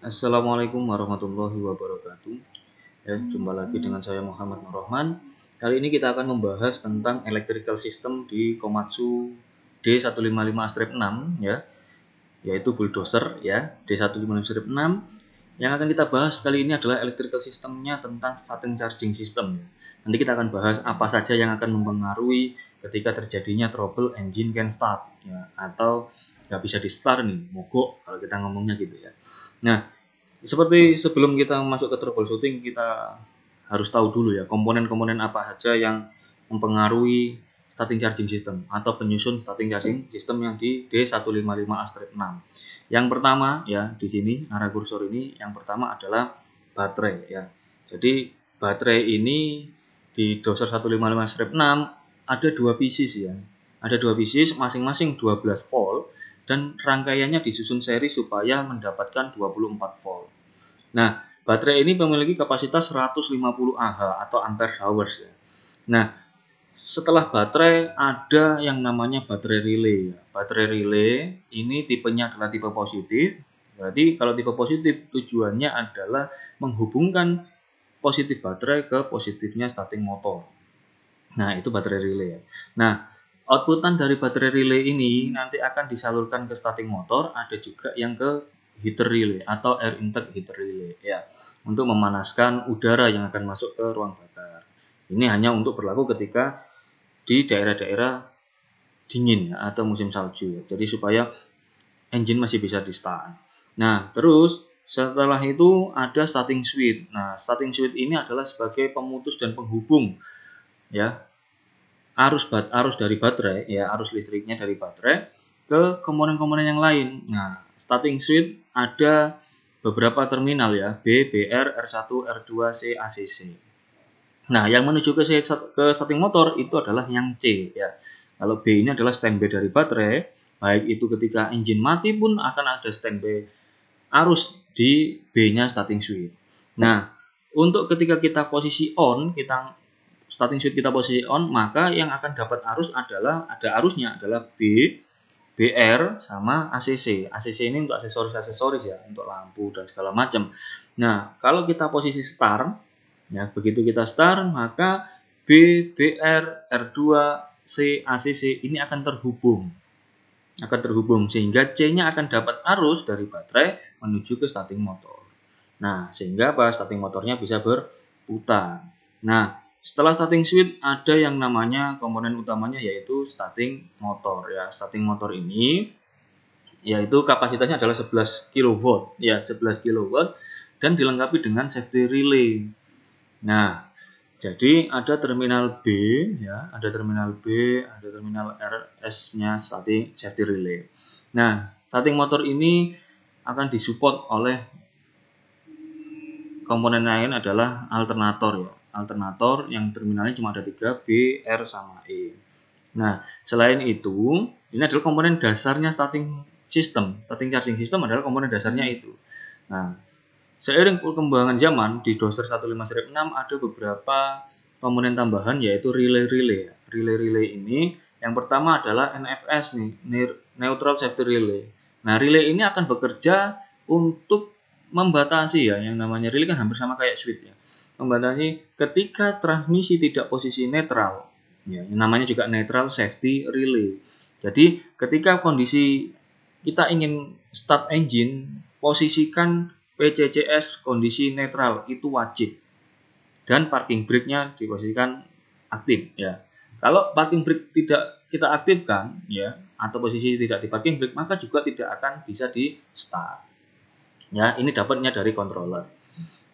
Assalamualaikum warahmatullahi wabarakatuh. Ya, jumpa lagi dengan saya Muhammad Nur Rahman. Kali ini kita akan membahas tentang electrical system di Komatsu D155-6 ya, yaitu bulldozer ya, D155-6. Yang akan kita bahas kali ini adalah electrical systemnya tentang static charging system. Nanti kita akan bahas apa saja yang akan mempengaruhi ketika terjadinya trouble engine can start ya, atau nggak bisa di start nih, mogok kalau kita ngomongnya gitu ya. Nah, seperti sebelum kita masuk ke troubleshooting, kita harus tahu dulu ya komponen-komponen apa saja yang mempengaruhi static charging system atau penyusun static charging system yang di D155A-6. Yang pertama ya di sini arah kursor ini yang pertama adalah baterai ya. Jadi baterai ini di doser 155-6 ada dua pieces ya. Ada dua pieces masing-masing 12 volt dan rangkaiannya disusun seri supaya mendapatkan 24 volt. Nah, baterai ini memiliki kapasitas 150 Ah atau ampere hours ya. Nah, setelah baterai ada yang namanya baterai relay ya. Baterai relay ini tipenya adalah tipe positif. Berarti kalau tipe positif tujuannya adalah menghubungkan positif baterai ke positifnya starting motor. Nah, itu baterai relay ya. Nah, outputan dari baterai relay ini nanti akan disalurkan ke starting motor, ada juga yang ke heater relay atau air intake heater relay ya, untuk memanaskan udara yang akan masuk ke ruang bakar. Ini hanya untuk berlaku ketika di daerah-daerah dingin ya, atau musim salju ya. Jadi supaya engine masih bisa di start. Nah, terus setelah itu ada starting switch. Nah, starting switch ini adalah sebagai pemutus dan penghubung ya arus dari baterai ya, arus listriknya dari baterai ke komponen-komponen yang lain. Nah, starting switch ada beberapa terminal ya, B, BR, R1, R2, C, ACC. Nah, yang menuju ke starting motor itu adalah yang C ya. Kalau B ini adalah standby dari baterai, baik itu ketika engine mati pun akan ada standby arus di B-nya starting switch. Nah, untuk ketika kita posisi on, kita starting switch kita posisi on, maka yang akan dapat arus adalah ada arusnya adalah B, BR sama ACC. ACC ini untuk aksesoris ya, untuk lampu dan segala macam. Nah, kalau kita posisi start, ya begitu kita start, maka B, BR, R2, C, ACC ini akan terhubung sehingga C-nya akan dapat arus dari baterai menuju ke starting motor. Nah, sehingga starting motornya bisa berputar. Nah, setelah starting switch ada yang namanya komponen utamanya yaitu starting motor ya. Starting motor ini yaitu kapasitasnya adalah 11 kW ya, 11 kW dan dilengkapi dengan safety relay. Nah, jadi ada terminal B ya, ada terminal B, ada terminal RS-nya starting safety relay. Nah, starting motor ini akan disupport oleh komponen lain adalah alternator ya. Alternator yang terminalnya cuma ada 3, B, R, sama E. Nah, selain itu, ini adalah komponen dasarnya starting system. Starting charging system adalah komponen dasarnya itu. Nah, seiring perkembangan zaman di doser 155-6 ada beberapa komponen tambahan yaitu relay-relay. Relay-relay ini yang pertama adalah NFS nih, Neutral Safety Relay. Nah, relay ini akan bekerja untuk membatasi ya, yang namanya relay kan hampir sama kayak switch ya. Membatasi ketika transmisi tidak posisi netral. Ya, yang namanya juga Neutral Safety Relay. Jadi, ketika kondisi kita ingin start engine, posisikan PCCS kondisi netral itu wajib. Dan parking brake-nya diposisikan aktif ya. Kalau parking brake tidak kita aktifkan ya, atau posisi tidak di parking brake, maka juga tidak akan bisa di start. Ya, ini dapatnya dari controller.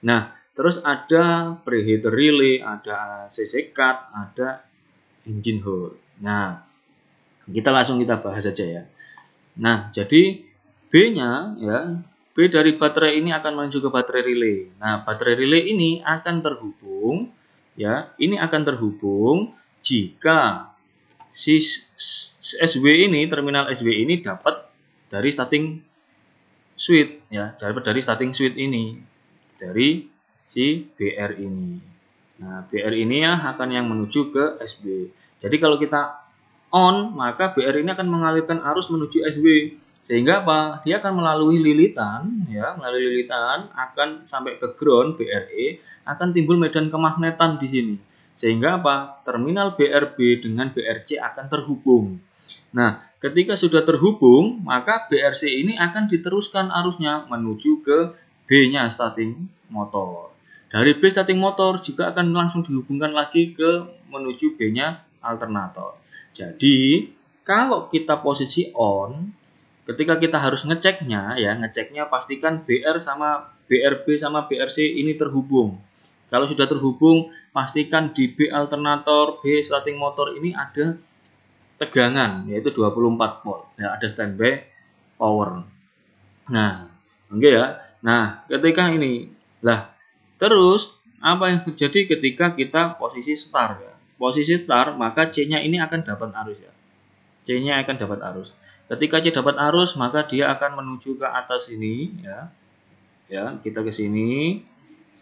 Nah, terus ada preheater relay, ada CC cut, ada engine hold. Nah, kita bahas saja ya. Nah, jadi B-nya ya, B dari baterai ini akan menuju ke baterai relay. Nah, baterai relay ini akan terhubung ya, ini akan terhubung jika si SW ini, terminal SW ini dapat dari starting switch ya, dapat dari starting switch ini, dari si BR ini. Nah, BR ini ya akan yang menuju ke SB. Jadi kalau kita on, maka BR ini akan mengalirkan arus menuju SW. Sehingga apa? Dia akan melalui lilitan, ya, melalui lilitan akan sampai ke ground BRE, akan timbul medan kemagnetan di sini. Sehingga apa? Terminal BRB dengan BRC akan terhubung. Nah, ketika sudah terhubung, maka BRC ini akan diteruskan arusnya menuju ke B-nya starting motor. Dari B starting motor juga akan langsung dihubungkan lagi ke menuju B-nya alternator. Jadi, kalau kita posisi on, ketika kita harus ngeceknya, ya, ngeceknya pastikan BR sama BRB sama BRC ini terhubung. Kalau sudah terhubung, pastikan di B alternator, B starting motor ini ada tegangan, yaitu 24 volt. Ya, ada standby power. Nah, oke ya. Nah, ketika ini, lah, terus apa yang terjadi ketika kita posisi start, ya? Posisi start, maka C-nya ini akan dapat arus, ya. C-nya akan dapat arus. Ketika C dapat arus, maka dia akan menuju ke atas ini, ya. Ya, kita ke sini.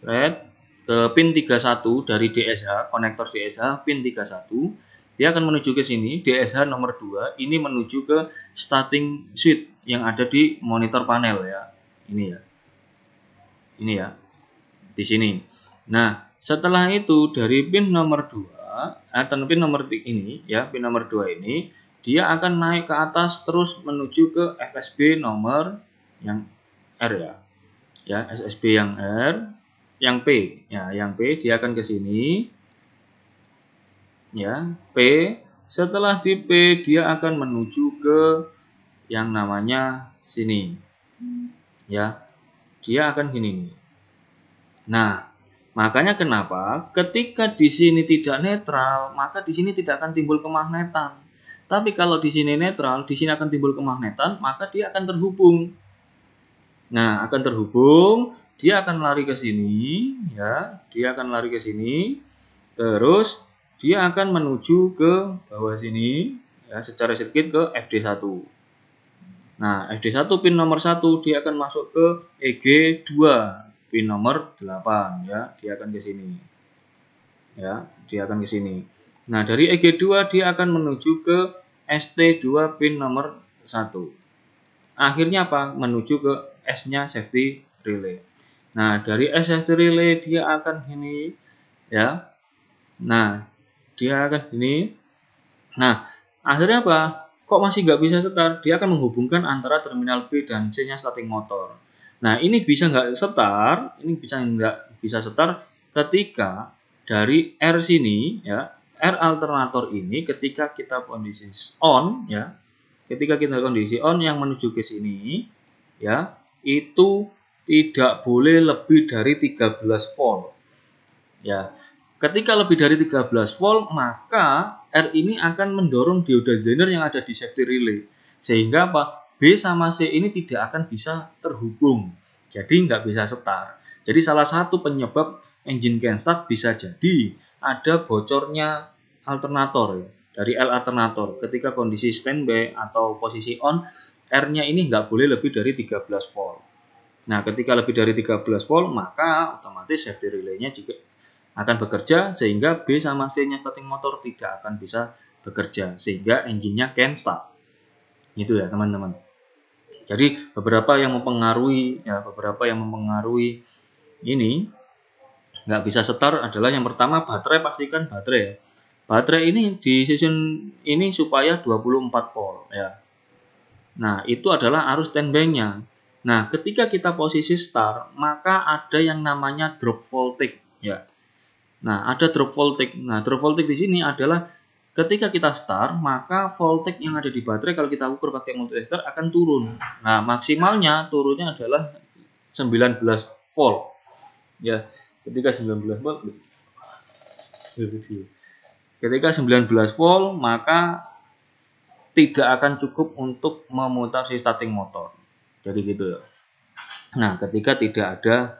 Thread ke pin 31 dari DSH, konektor DSH pin 31. Dia akan menuju ke sini, DSH nomor 2, ini menuju ke starting switch yang ada di monitor panel, ya. Ini ya. Ini ya. Di sini. Nah, setelah itu dari pin nomor 2 atau pin nomor ini, ya, pin nomor 2 ini dia akan naik ke atas terus menuju ke FSB nomor yang R, ya. Ya, SSB yang R, yang P, ya, yang P dia akan ke sini. Ya, P. Setelah di P dia akan menuju ke yang namanya sini. Ya. Dia akan gini. Nah, makanya kenapa ketika di sini tidak netral, maka di sini tidak akan timbul kemagnetan. Tapi kalau di sini netral, di sini akan timbul kemagnetan, maka dia akan terhubung. Nah, akan terhubung, dia akan lari ke sini, ya. Dia akan lari ke sini. Terus dia akan menuju ke bawah sini, ya, secara sirkuit ke FD1. Nah, FD1 pin nomor 1 dia akan masuk ke EG2 pin nomor 8, ya, dia akan ke sini. Ya, dia akan ke sini. Nah, dari EG2 dia akan menuju ke ST2 pin nomor 1. Akhirnya apa? Menuju ke S-nya safety relay. Nah, dari S safety relay dia akan gini, ya. Nah, dia akan gini. Nah, akhirnya apa? Kok masih nggak bisa start? Dia akan menghubungkan antara terminal B dan C-nya starting motor. Nah, ini bisa nggak start? Ini bisa nggak bisa start ketika dari R sini, ya, R alternator ini ketika kita kondisi on, ya, ketika kita kondisi on yang menuju ke sini, ya, itu tidak boleh lebih dari 13 volt. Ya, ketika lebih dari 13 volt, maka R ini akan mendorong dioda zener yang ada di safety relay. Sehingga apa? B sama C ini tidak akan bisa terhubung. Jadi nggak bisa start. Jadi salah satu penyebab engine can't start bisa jadi ada bocornya alternator, ya, dari L alternator. Ketika kondisi standby atau posisi on, R-nya ini nggak boleh lebih dari 13 volt. Nah, ketika lebih dari 13 volt, maka otomatis safety relay-nya juga akan bekerja sehingga B sama C-nya starting motor tidak akan bisa bekerja sehingga engine-nya can start. Itu ya, teman-teman. Jadi beberapa yang mempengaruhi ini nggak bisa start adalah yang pertama baterai, pastikan baterai, ya. Baterai ini disusun ini supaya 24 volt, ya. Nah, itu adalah arus standby-nya. Nah, ketika kita posisi start, maka ada yang namanya drop voltage, ya. Nah, ada drop voltage. Nah, drop voltage di sini adalah ketika kita start, maka voltage yang ada di baterai kalau kita ukur pakai multitester akan turun. Nah, maksimalnya turunnya adalah 19 volt. Ya, ketika 19 volt ketika 19 volt maka tidak akan cukup untuk memutar si starting motor. Jadi gitu ya. Nah, ketika tidak ada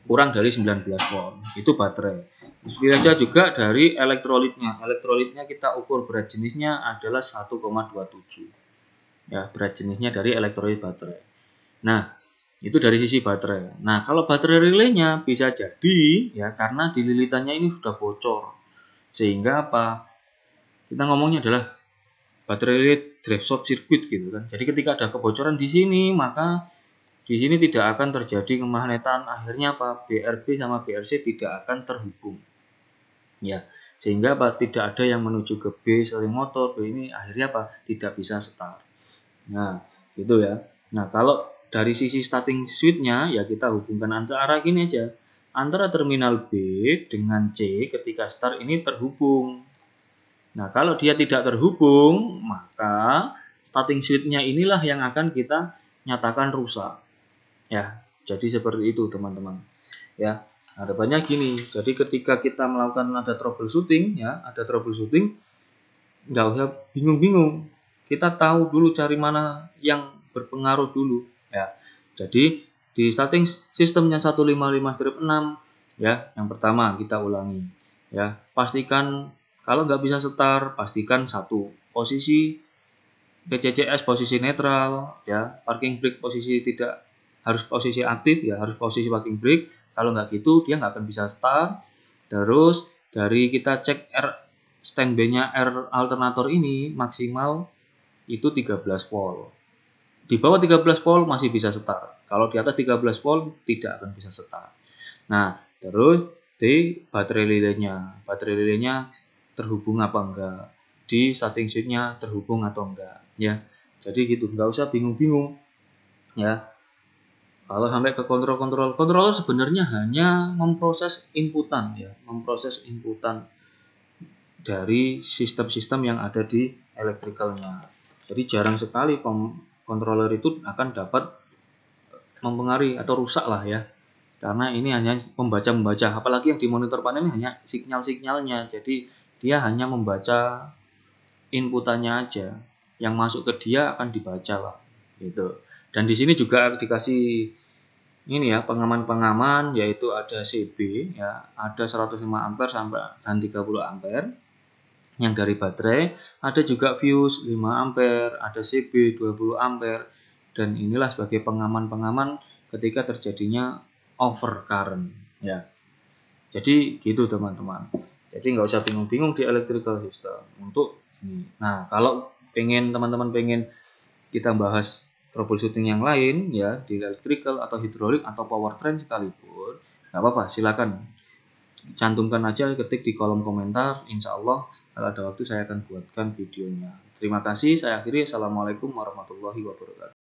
kurang dari 19 volt, itu baterai. Saja juga dari elektrolitnya. Elektrolitnya kita ukur berat jenisnya adalah 1,27. Ya, berat jenisnya dari elektrolit baterai. Nah, itu dari sisi baterai. Nah, kalau baterai relaynya bisa jadi ya karena di lilitannya ini sudah bocor. Sehingga apa? Kita ngomongnya adalah baterai drive short circuit gitu kan. Jadi ketika ada kebocoran di sini, maka di sini tidak akan terjadi kemagnetan. Akhirnya apa? BRB sama BRC tidak akan terhubung. Ya, sehingga apa? Tidak ada yang menuju ke B sering motor. B ini akhirnya apa? Tidak bisa start. Nah, gitu ya. Nah, kalau dari sisi starting switch-nya ya kita hubungkan antara gini aja. Antara terminal B dengan C ketika start ini terhubung. Nah, kalau dia tidak terhubung, maka starting switch-nya inilah yang akan kita nyatakan rusak. Ya, jadi seperti itu teman-teman. Ya, harapannya gini. Jadi ketika kita melakukan ada troubleshooting, nggak usah bingung-bingung. Kita tahu dulu cari mana yang berpengaruh dulu. Ya, jadi di starting sistemnya 155-6, ya, yang pertama kita ulangi. Ya, pastikan kalau nggak bisa start, pastikan satu posisi PCCS posisi netral, ya, parking brake posisi tidak harus posisi aktif, ya, harus posisi parking brake. Kalau nggak gitu dia nggak akan bisa start. Terus dari kita cek standby-nya R alternator ini maksimal itu 13 volt. Di bawah 13 volt masih bisa start. Kalau di atas 13 volt tidak akan bisa start. Nah, terus di baterai relay-nya terhubung apa enggak, di starting switch-nya terhubung atau enggak, ya. Jadi gitu, nggak usah bingung-bingung, ya. Kalau sampai ke controller sebenarnya hanya memproses inputan, ya, memproses inputan dari sistem-sistem yang ada di elektrikalnya. Jadi jarang sekali controller itu akan dapat mempengaruhi atau rusak lah, ya. Karena ini hanya membaca, apalagi yang di monitor panel ini hanya sinyal-sinyalnya. Jadi dia hanya membaca inputannya aja. Yang masuk ke dia akan dibaca lah, gitu. Dan di sini juga dikasih ini ya, pengaman-pengaman, yaitu ada CB, ya, ada 105 ampere sampai dan 30 ampere yang dari baterai, ada juga fuse 5 ampere, ada CB 20 ampere, dan inilah sebagai pengaman-pengaman ketika terjadinya over current, ya. Jadi gitu teman-teman. Jadi nggak usah bingung-bingung di electrical system untuk ini. Nah, kalau teman-teman pengen kita bahas troubleshooting yang lain, ya, di electrical atau hidrolik atau powertrain sekalipun, nggak apa-apa, silakan cantumkan aja, ketik di kolom komentar. Insya Allah kalau ada waktu saya akan buatkan videonya. Terima kasih, saya akhiri. Assalamualaikum warahmatullahi wabarakatuh.